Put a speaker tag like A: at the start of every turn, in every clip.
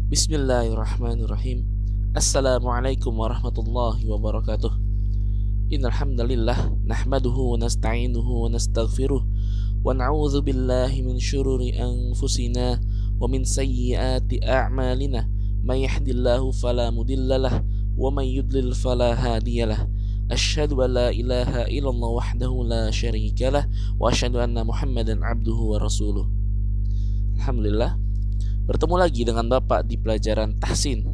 A: Bismillahirrahmanirrahim. Assalamualaikum warahmatullahi wabarakatuh. Innal hamdalillah nahmaduhu wa nasta'inuhu wa nastaghfiruh wa na'udzu billahi min syururi anfusina wa min sayyiati a'malina. May yahdihillahu fala mudhillalah wa may yudlil fala hadiyalah. Asyhadu an la ilaha illallah wahdahu la syarikalah wa asyhadu anna Muhammadan abduhu wa rasuluh. Alhamdulillah, bertemu lagi dengan Bapak di pelajaran Tahsin.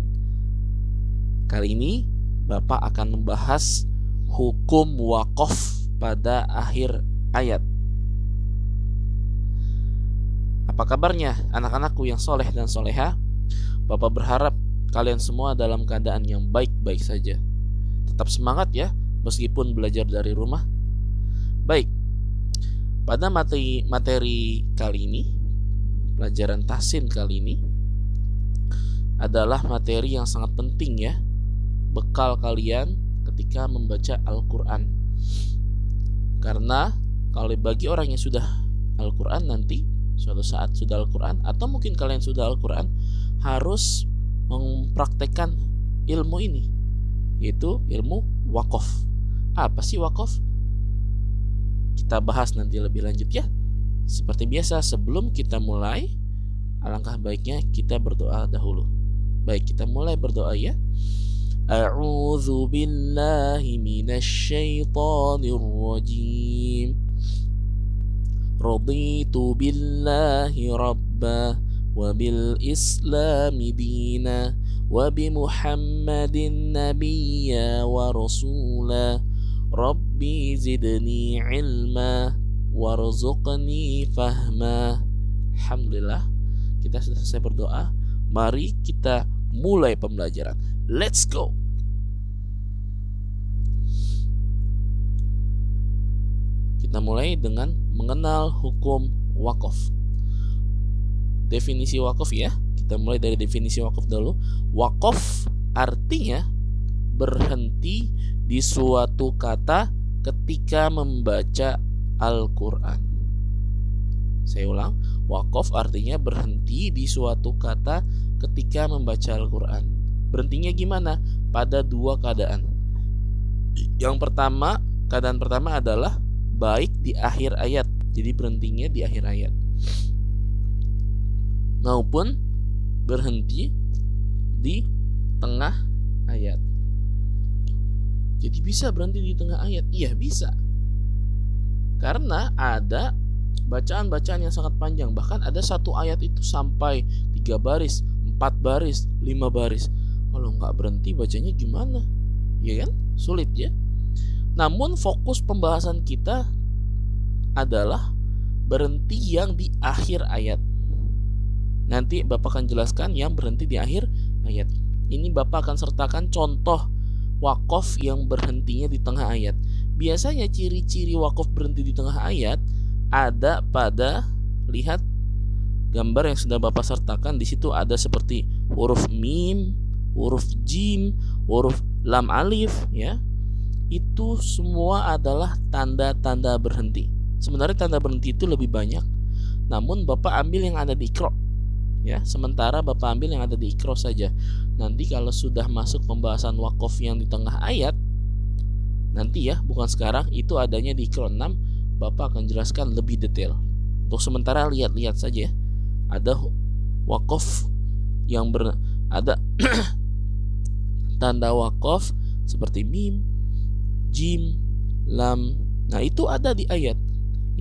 A: Kali ini Bapak akan membahas hukum wakaf pada akhir ayat. Apa kabarnya anak-anakku yang soleh dan soleha? Bapak berharap kalian semua dalam keadaan yang baik-baik saja. Tetap semangat ya, meskipun belajar dari rumah. Baik, pada materi kali ini, pelajaran Tahsin kali ini adalah materi yang sangat penting ya, bekal kalian ketika membaca Al-Quran. Karena kalau bagi orang yang sudah Al-Quran nanti, suatu saat sudah Al-Quran, atau mungkin kalian sudah Al-Quran, harus mempraktekkan ilmu ini, yaitu ilmu wakaf. Apa sih wakaf? Kita bahas nanti lebih lanjut ya. Seperti biasa, sebelum kita mulai, alangkah baiknya kita berdoa dahulu. Baik, kita mulai berdoa ya. A'udzu billahi minasy syaithanir rajim. Raditu billahi rabba wa bil islami dina wa bi Muhammadin nabiyya wa rasula. Rabbi zidni ilma warzuqni fahma. Alhamdulillah, kita sudah selesai berdoa. Mari kita mulai pembelajaran. Let's go. Kita mulai dengan mengenal hukum wakaf. Definisi wakaf ya. Kita mulai dari definisi wakaf dulu. Wakaf artinya berhenti di suatu kata ketika membaca Al-Quran. Saya ulang, wakaf artinya berhenti di suatu kata ketika membaca Al-Quran. Berhentinya gimana? Pada dua keadaan. Yang pertama, keadaan pertama adalah baik di akhir ayat. Jadi berhentinya di akhir ayat. Maupun berhenti di tengah ayat. Jadi bisa berhenti di tengah ayat? Iya, bisa. Karena ada bacaan-bacaan yang sangat panjang. Bahkan ada satu ayat itu sampai 3 baris, 4 baris, 5 baris. Kalau nggak berhenti bacanya gimana? Ya kan? Sulit ya. Namun fokus pembahasan kita adalah berhenti yang di akhir ayat. Nanti Bapak akan jelaskan yang berhenti di akhir ayat. Ini Bapak akan sertakan contoh wakaf yang berhentinya di tengah ayat. Biasanya ciri-ciri wakaf berhenti di tengah ayat ada pada, lihat gambar yang sudah Bapak sertakan. Di situ ada seperti huruf mim, huruf jim, huruf lam alif ya. Itu semua adalah tanda-tanda berhenti. Sebenarnya tanda berhenti itu lebih banyak, namun Bapak ambil yang ada di Iqra ya. Sementara Bapak ambil yang ada di Iqra saja. Nanti kalau sudah masuk pembahasan wakaf yang di tengah ayat, nanti ya, bukan sekarang, itu adanya di Iqra 6. Bapak akan jelaskan lebih detail. Untuk sementara lihat-lihat saja. Ada wakaf yang ada tanda wakaf seperti mim, jim, lam. Nah, itu ada di ayat.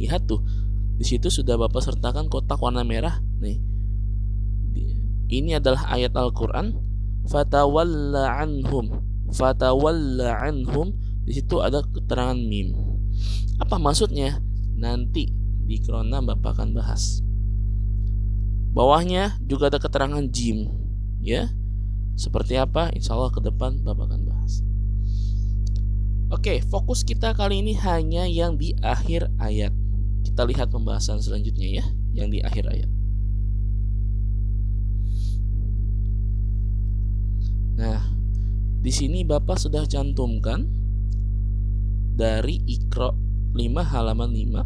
A: Lihat tuh. Di situ sudah Bapak sertakan kotak warna merah. Nih. Ini adalah ayat Al-Qur'an. Fatawalla anhum. Fatawalla anhum. Di situ ada keterangan mim. Apa maksudnya? Nanti di Iqra 6 Bapak akan bahas. Bawahnya juga ada keterangan jim, ya. Seperti apa? Insya Allah ke depan Bapak akan bahas. Oke, fokus kita kali ini hanya yang di akhir ayat. Kita lihat pembahasan selanjutnya ya, yang di akhir ayat. Nah, di sini Bapak sudah cantumkan dari Iqra 5 halaman 5.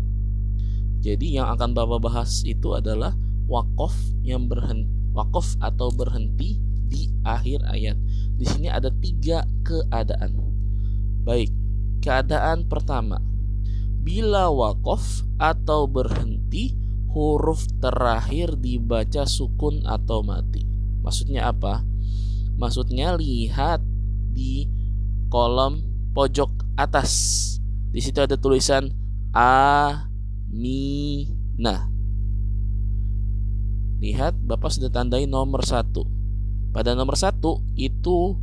A: Jadi yang akan Bapak bahas itu adalah wakaf yang berhenti, Waqaf atau berhenti di akhir ayat. Di sini ada 3 keadaan. Baik, keadaan pertama, bila waqaf atau berhenti, huruf terakhir dibaca sukun atau mati. Maksudnya apa? Maksudnya lihat di kolom pojok atas. Di situ ada tulisan Aminah. Lihat, Bapak sudah tandai nomor 1. Pada nomor 1 itu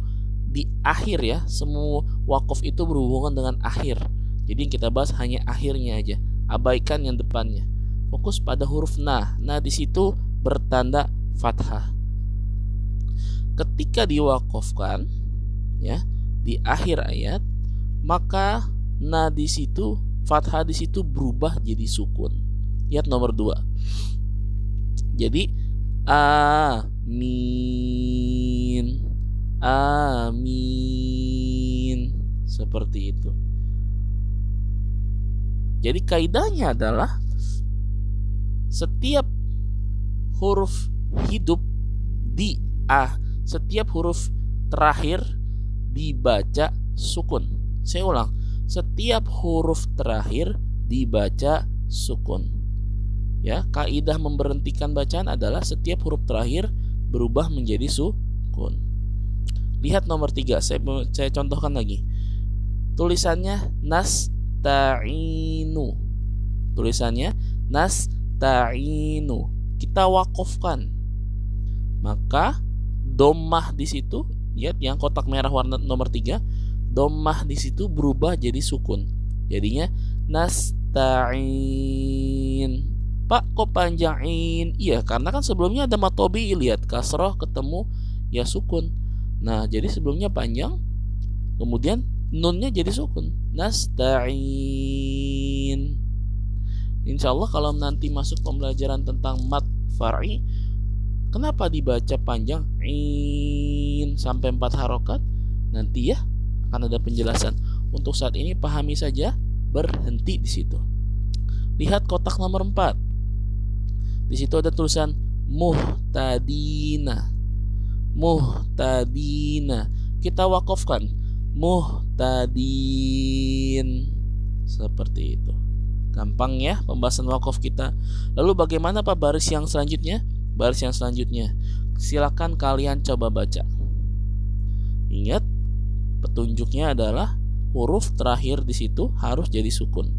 A: di akhir ya. Semua waqaf itu berhubungan dengan akhir. Jadi yang kita bahas hanya akhirnya aja. Abaikan yang depannya. Fokus pada huruf nah. Nah di situ bertanda fathah. Ketika diwaqafkan ya di akhir ayat, maka nah di situ fathah di situ berubah jadi sukun. Lihat nomor 2. Jadi amin, amin, seperti itu. Jadi kaidahnya adalah setiap huruf hidup setiap huruf terakhir dibaca sukun. Saya ulang, setiap huruf terakhir dibaca sukun. Ya, kaidah memberhentikan bacaan adalah setiap huruf terakhir berubah menjadi sukun. Lihat nomor 3, saya contohkan lagi. Tulisannya nasta'inu. Tulisannya nasta'inu. Kita waqafkan. Maka dhammah di situ, lihat yang kotak merah warna nomor 3, dhammah di situ berubah jadi sukun. Jadinya nasta'in. Pak, kok panjangin? Iya, karena kan sebelumnya ada matobi, lihat kasroh ketemu ya sukun. Nah, jadi sebelumnya panjang, kemudian nunnya jadi sukun. Nasta'in. Insya Allah kalau nanti masuk pembelajaran tentang mat far'i, kenapa dibaca panjang in sampai 4 harokat? Nanti ya akan ada penjelasan. Untuk saat ini pahami saja, berhenti di situ. Lihat kotak nomor 4. Di situ ada tulisan muhtadina. Muhtadina. Kita waqafkan muhtadin. Seperti itu. Gampang ya pembahasan waqaf kita. Lalu bagaimana Pak baris yang selanjutnya? Baris yang selanjutnya silakan kalian coba baca. Ingat, petunjuknya adalah huruf terakhir di situ harus jadi sukun.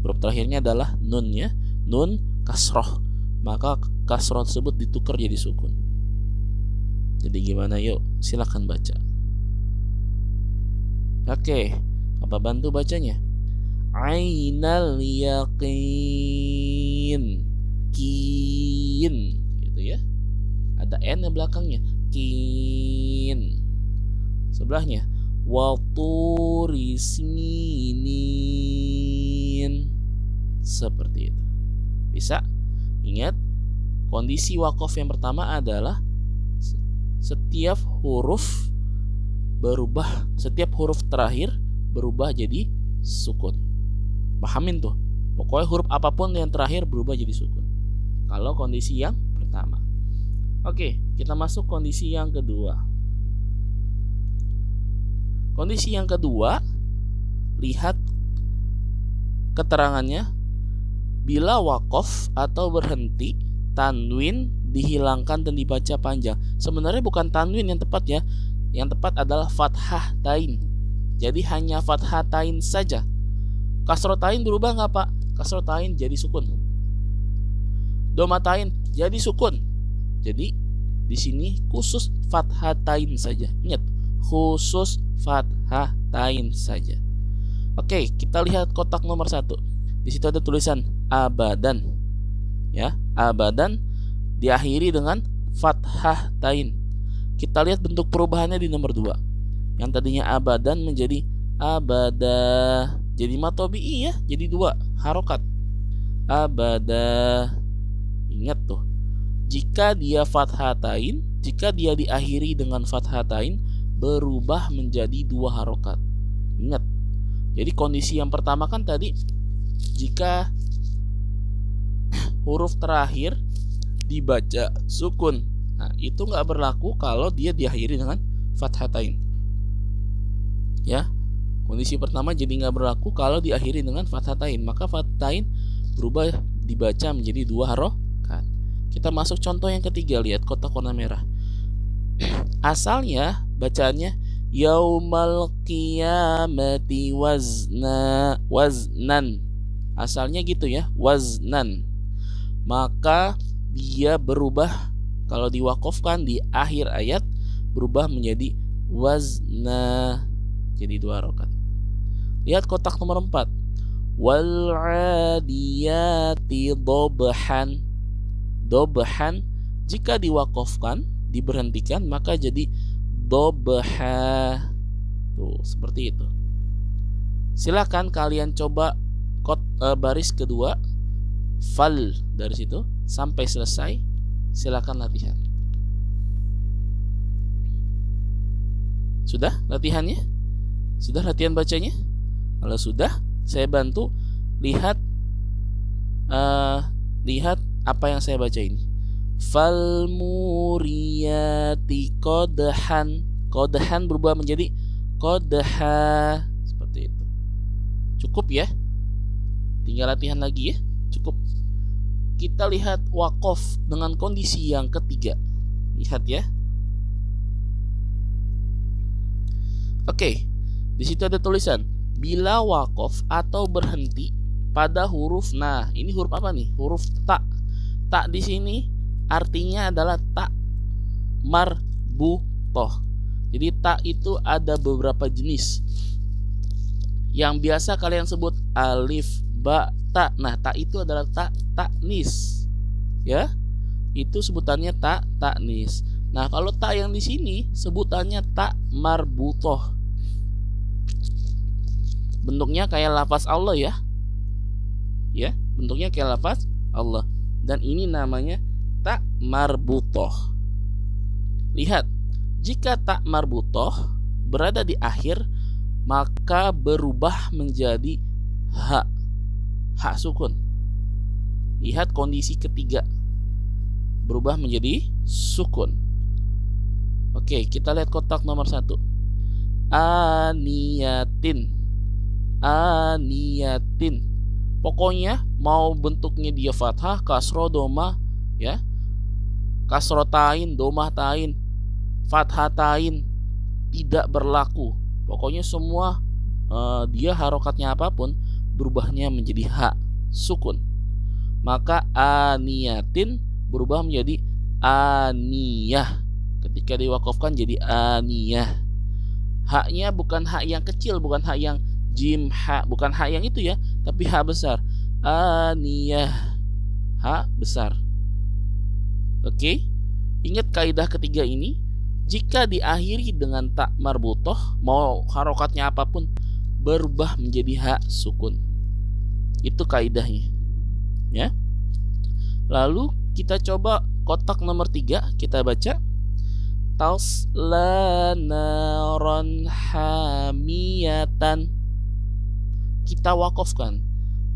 A: Huruf terakhirnya adalah nun ya. Nun kasroh. Maka kasroh tersebut ditukar jadi sukun. Jadi gimana, yuk silakan baca. Oke, apa bantu bacanya? Ainal yaqin. Kin gitu ya. Ada n yang belakangnya. Kin. Sebelahnya wa turi sinin. Seperti itu. Bisa? Ingat, kondisi waqaf yang pertama adalah setiap huruf berubah, setiap huruf terakhir berubah jadi sukun. Pahamin tuh. Pokoknya huruf apapun yang terakhir berubah jadi sukun. Kalau kondisi yang pertama. Oke, kita masuk kondisi yang kedua. Kondisi yang kedua, lihat keterangannya. Bila waqaf atau berhenti, tanwin dihilangkan dan dibaca panjang. Sebenarnya bukan tanwin yang tepat ya. Yang tepat adalah fathah tain. Jadi hanya fathah tain saja. Kasroh tain berubah nggak Pak? Kasroh tain jadi sukun. Dhamma tain jadi sukun. Jadi di sini khusus fathah tain saja. Ingat, khusus fathah tain saja. Oke, kita lihat kotak nomor 1. Di situ ada tulisan abadan. Ya, abadan diakhiri dengan fathah tain. Kita lihat bentuk perubahannya di nomor 2. Yang tadinya abadan menjadi abada. Jadi matobi'i ya, jadi 2 harokat. Abada. Ingat tuh. Jika dia fathatain, jika dia diakhiri dengan fathatain, berubah menjadi 2 harokat. Ingat. Jadi kondisi yang pertama kan tadi, jika huruf terakhir dibaca sukun Nah, itu nggak berlaku kalau dia diakhiri dengan fathatain. Ya, kondisi pertama jadi nggak berlaku kalau diakhiri dengan fathatain. Maka fathatain berubah dibaca menjadi 2 harokat. Kita masuk contoh yang ketiga, lihat kotak warna merah. Asalnya bacaannya yaumal qiyamati waznan. Asalnya gitu ya, waznan. Maka dia berubah kalau diwakofkan di akhir ayat, berubah menjadi wazna, jadi 2 harokat. Lihat kotak nomor 4. Wal 'adiyati dobhan. Dobhan jika diwakofkan, diberhentikan, maka jadi dobha. Tuh, seperti itu. Silakan kalian coba baris kedua, fal dari situ sampai selesai. Silakan latihan. Sudah latihannya? Sudah latihan bacanya? Kalau sudah, saya bantu lihat apa yang saya baca ini. Fal muriyati qadhan. Qadhan berubah menjadi qadha. Seperti itu. Cukup ya? Tinggal latihan lagi ya. Cukup. Kita lihat wakof dengan kondisi yang ketiga. Lihat ya. Oke. Di situ ada tulisan bila wakof atau berhenti pada huruf. Nah, ini huruf apa nih? Huruf ta. Ta di sini artinya adalah ta marbutoh. Jadi ta itu ada beberapa jenis. Yang biasa kalian sebut alif, ba, ta. Nah, ta itu adalah ta taknis. Ya. Itu sebutannya ta taknis. Nah, kalau ta yang di sini sebutannya ta marbutoh. Bentuknya kayak lafaz Allah ya. Ya, bentuknya kayak lafaz Allah. Dan ini namanya ta marbutoh. Lihat, jika ta marbutoh berada di akhir, maka berubah menjadi ha. Ha sukun. Lihat kondisi ketiga, berubah menjadi sukun. Oke, kita lihat kotak nomor 1. Aniyatin. Aniyatin. Pokoknya mau bentuknya dia fathah, kasroh, domah, ya, kasrotain, domahtain, fathatain, tidak berlaku. Pokoknya semua dia harokatnya apapun, berubahnya menjadi ha, sukun. Maka aniyatin berubah menjadi aniyah. Ketika diwakafkan jadi aniyah. Haknya bukan hak yang kecil, bukan hak yang jim ha, bukan hak yang itu ya, tapi hak besar. Aniyah, hak besar. Oke, ingat kaidah ketiga ini. Jika diakhiri dengan ta marbutoh, mau harokatnya apapun, berubah menjadi hak sukun. Itu kaidahnya, ya. Lalu kita coba kotak nomor 3, kita baca tasla naran hamiyatan. Kita wakofkan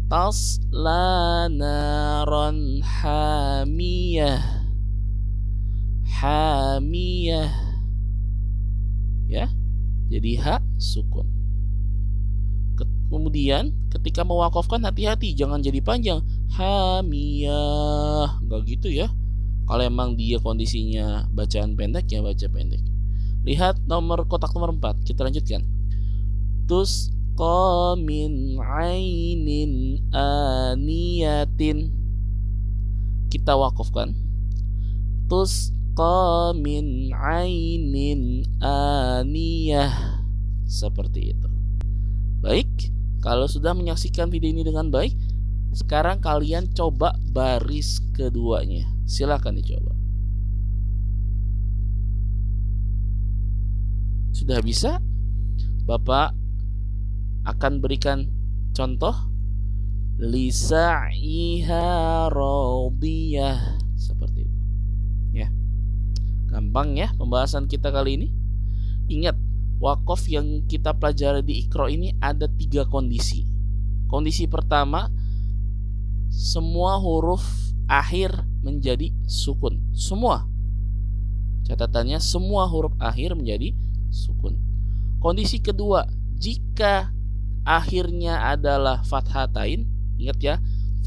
A: tasla naran hamiyah. Hamiyah, ya, jadi hak sukun. Kemudian ketika mewakafkan, hati-hati jangan jadi panjang hamiyah, enggak gitu ya. Kalau emang dia kondisinya bacaan pendek, ya baca pendek. Lihat kotak nomor 4, kita lanjutkan. Tusqa min ainin aniyatin. Kita wakafkan tusqa min ainin aniyah. Seperti itu. Baik, kalau sudah menyaksikan video ini dengan baik, sekarang kalian coba baris keduanya. Silakan dicoba. Sudah bisa? Bapak akan berikan contoh. Lisa'iha radiyah. Seperti itu. Ya. Gampang ya pembahasan kita kali ini. Ingat, wakof yang kita pelajari di Iqra ini ada 3 kondisi. Kondisi pertama, semua huruf akhir menjadi sukun. Semua. Catatannya semua huruf akhir menjadi sukun. Kondisi kedua, jika akhirnya adalah fathatain, ingat ya,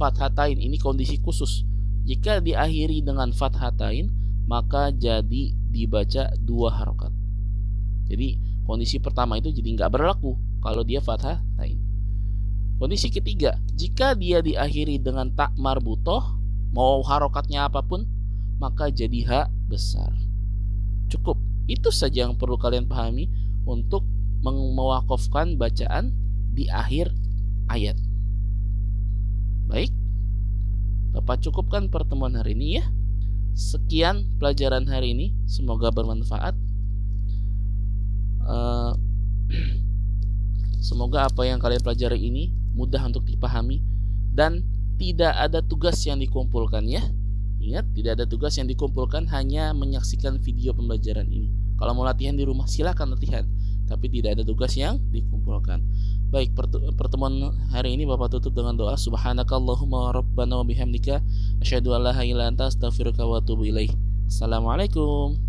A: fathatain ini kondisi khusus. Jika diakhiri dengan fathatain, maka jadi dibaca 2 harokat. Jadi kondisi pertama itu jadi nggak berlaku kalau dia fathatain. Kondisi ketiga, jika dia diakhiri dengan tak marbutoh, mau harokatnya apapun, maka jadi ha besar. Cukup, itu saja yang perlu kalian pahami untuk mewakafkan bacaan di akhir ayat. Baik, Bapak cukupkan pertemuan hari ini ya. Sekian pelajaran hari ini, semoga bermanfaat. Semoga apa yang kalian pelajari ini mudah untuk dipahami dan tidak ada tugas yang dikumpulkan ya. Ingat, tidak ada tugas yang dikumpulkan, hanya menyaksikan video pembelajaran ini. Kalau mau latihan di rumah silakan latihan, tapi tidak ada tugas yang dikumpulkan. Baik, pertemuan hari ini Bapak tutup dengan doa. Subhanakallahumma rabbana wa bihamdika asyhadu an la ilaha illa anta astaghfiruka wa atubu ilaik. Assalamualaikum.